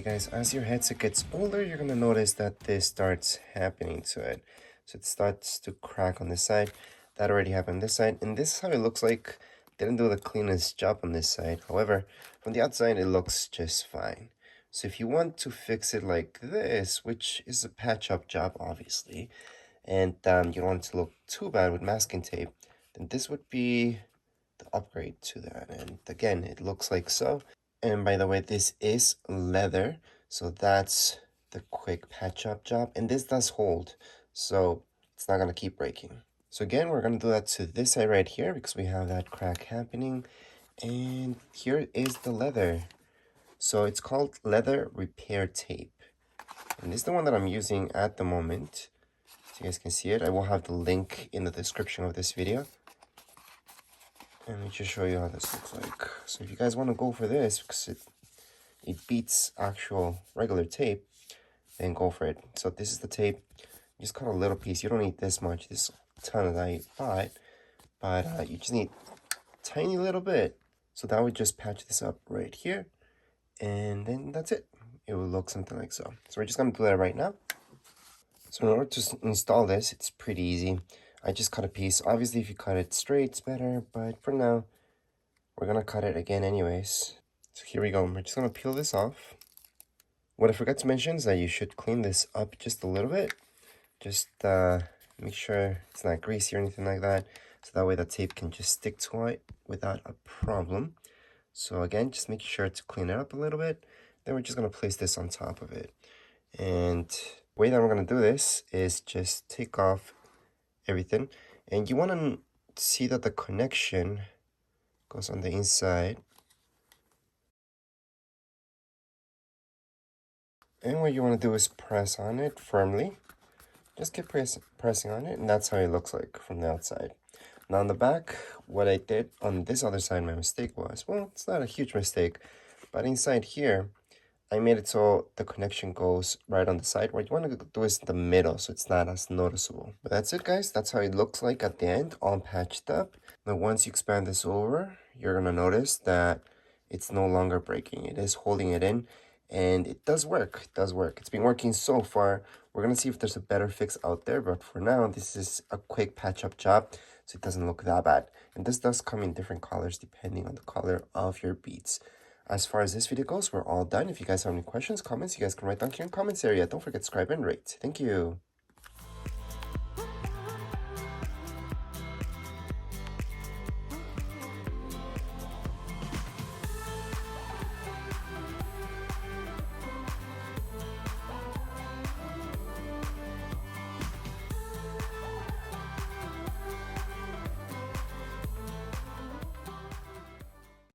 guys, as your headset gets older, you're gonna notice that this starts happening to it. So it starts to crack on this side. That already happened on this side, and this is how it looks like. Didn't do the cleanest job on this side. However, from the outside, it looks just fine. So if you want to fix it like this, which is a patch-up job, obviously, and you don't want it to look too bad with masking tape, then this would be the upgrade to that. And again, it looks like so. And by the way, this is leather, so that's the quick patch up job. And this does hold, so it's not gonna keep breaking. So again, we're gonna do that to this side right here because we have that crack happening. And here is the leather. So it's called leather repair tape. And this is the one that I'm using at the moment. So you guys can see it. I will have the link in the description of this video. And let me just show you how this looks like. So if you guys want to go for this, because it beats actual regular tape, then go for it. So this is the tape. You just cut a little piece. You don't need this much. This ton that I bought, but you just need a tiny little bit. So that would just patch this up right here, and then that's it. It will look something like so. So we're just gonna do that right now. So in order to install this, it's pretty easy. I just cut a piece. Obviously, if you cut it straight, it's better, but for now, we're gonna cut it again anyways. So here we go. We're just gonna peel this off. What I forgot to mention is that you should clean this up just a little bit. Just make sure it's not greasy or anything like that. So that way the tape can just stick to it without a problem. So again, just make sure to clean it up a little bit. Then we're just gonna place this on top of it. And the way that we're gonna do this is just take off everything. And you wanna see that the connection goes on the inside. And what you want to do is press on it firmly. Just keep pressing on it, and that's how it looks like from the outside. Now on the back, what I did on this other side, my mistake was, well, it's not a huge mistake, but inside here, I made it so the connection goes right on the side. What you want to do is the middle, so it's not as noticeable. But that's it, guys. That's how it looks like at the end, all patched up. Now once you expand this over, you're going to notice that it's no longer breaking. It is holding it in. And it does work. It does work. It's been working so far. We're going to see if there's a better fix out there. But for now, this is a quick patch-up job, so it doesn't look that bad. And this does come in different colors depending on the color of your beads. As far as this video goes, we're all done. If you guys have any questions, comments, you guys can write down here in the comments area. Don't forget to subscribe and rate. Thank you.